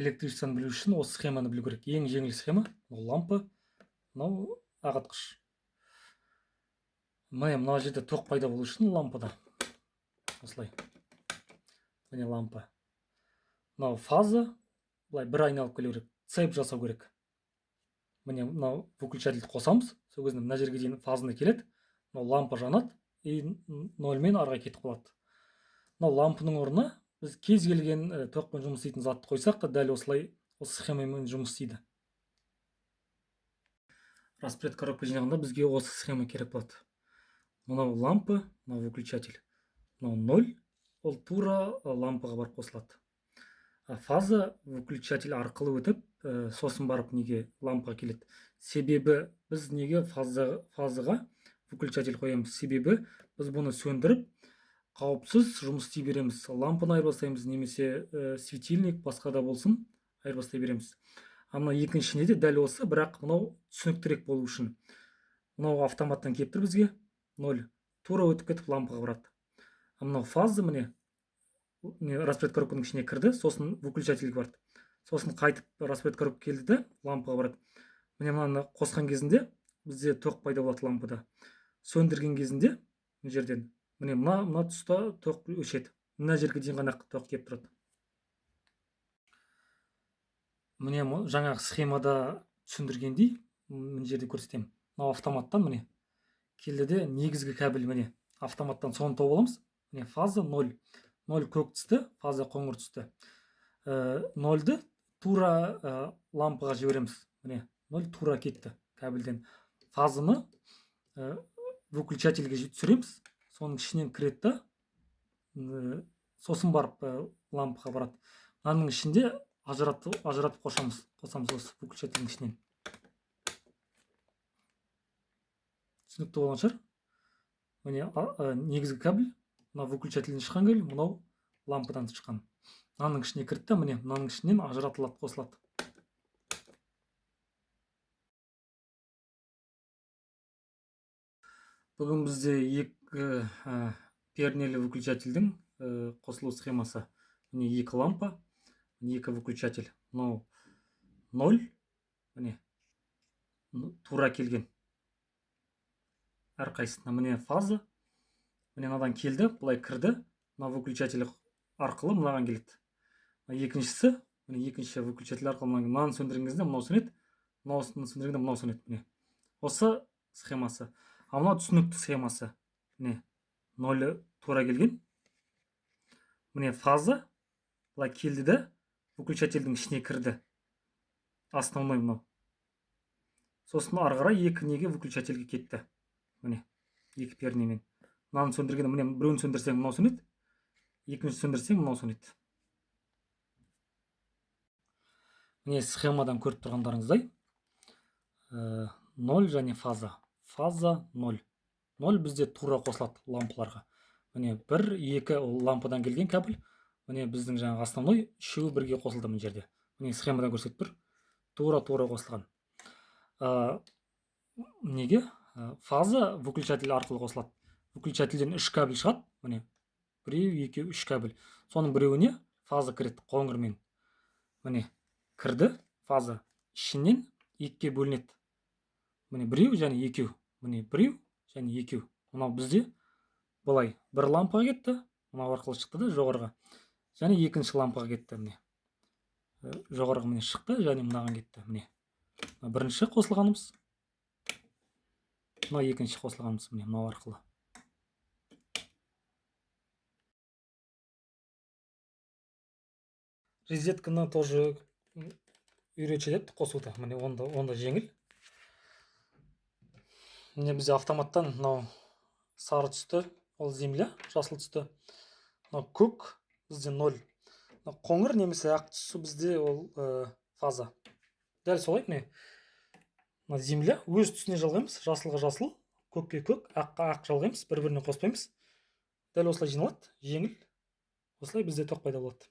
электричествоны білу үшін осы схеманы білу керек. Ең жеңіл схема ол лампа, мынау ағытқыш. Мына жерде тоқ пайда болу үшін лампада осылай. Міне лампа. Мынау фаза, былай бір айналып келу керек, цеп жасау керек. Міне мынау выключательді қосамыз, сол кезде мына жерге дейін фазында келеді. Мынау лампа жанады и нольмен арға кетіп қалады. Мынау лампының орнына біз кез келген тоқпен жұмыс істейтін затты қойсақ та дәл осылай осы схемамен жұмыс істейді. Распред коробка жинағында бізге осы схема керек болады. Мынау лампа, мынау выключатель. Мынау 0, ол тура лампаға барып қосылады. Фаза выключатель арқылы өтіп, сосын барып неге лампаға келеді. Себебі біз неге фазаға выключатель қоямыз? Себебі біз бұны сөндіріп, қауіпсіз жұмыс істей береміз. Лампаны айырбастаймыз, немесе светильник басқа да болсын, айырбастай береміз. Мына екіншісіне де дәл осы, бірақ мынау түсініктірек болу үшін. Мынау автоматтан келіп тұр бізге 0, тура өтіп кетіп лампаға барады. Мынау фаза міне распред коробканың ішіне кірді, сосын выключательге барды. Сосын қайтып распред коробка келді де лампаға барады. Міне мынаны қосқан кезінде бізде тоқ пайда болады лампада. Сөндірген кезінде мына жерден міне мына тұста тоқ өшеді. Мына жерге дейін ғана тоқ келіп тұрады. Міне жаңағы схемада түсіндіргендей мына жерде көрсетемін. Мынау автоматтан міне келді де негізгі кабель міне автоматтан соны тауып аламыз. Міне фаза 0. 0 көк түсті, фаза қоңыр түсті. 0-ді тура лампаға жібереміз. Міне 0 тура кетті кабельден. Фазаны выключательге түсіреміз. Соның ішінен кіреді, сосын барып лампаға барады. Мынаның ішінде ажыратып қосамыз осы выключательдің ішінен. Түсінікті болған шығар. Міне негізгі кабель, мына выключательден шыққан кабель, мынау лампадан шыққан. Мынаның ішіне кірді, міне мынаның ішінен ажыратылады, қосылады. Бүгін бізде екі пернелі выключательдің қосылу схемасы. Міне екі лампа, екі выключатель. Мынау 0, міне тура келген. Әрқайсысына міне фаза, міне мынадан келді, бұлай кірді, мына выключатель арқылы мынаған келеді. Екіншісі, міне екінші выключатель арқылы мынаны сөндірген кезде мынау сөнеді, мынаусын сөндіргенде мынау сөнеді. Міне осы схемасы. Мынау түсінікті схемасы. Міне 0 тура келген. Міне фаза бұлай келді де выключательдің ішіне кірді. Основной мынау. Сосын ары қарай екі неге выключательге кетті. Міне екі пернемен. Мынаны сөндіргенде міне біреуін сөндірсең мынау сөнеді, екіншісін сөндірсең мынау сөнеді. Міне схемадан көріп тұрғандарыңыздай 0 және фаза. Фаза 0. 0 бізде тура қосылады лампаларға. Міне 1-2 лампадан келген кабель. Міне біздің жаңағы основной үшеуі бірге қосылды мына жерде. Міне схемадан көрсетіп тұр. Тура қосылған. Неге? Фаза выключатель арқылы қосылады. Выключательден 3 кабель шығады. Міне 1, 2, 3 кабель. Соның біреуіне фаза кіреді қоңырмен. Міне кірді фаза. Ішінен 2-ге бөлінеді. Міне 1 және 2. Міне 1 және 2. Мынау бізде былай бір лампаға кетті. Мынау арқылы шықты да жоғарыға. Және екінші лампаға кетті. Міне жоғарыға міне шықты және мынаған кетті. Міне бірінші қосылғанымыз. Мына екінші қосылғанымыз міне мынау арқылы. Розетканы тоже үйретеді қосуды. Міне онда жеңіл. Міне бізде автоматтан мынау сары түсті, ол земля, жасыл түсті. Мынау көк бізде 0. Қоңыр немесе ақ түсі бізде ол фаза. Дәл солай міне. Мына земля өз түсіне жалғаймыз. Жасылға жасыл, көкке көк, аққа ақ жалғаймыз, бір-біріне қоспаймыз. Дәл осылай жиналады, жеңіл. Осылай бізде тоқ пайда болады.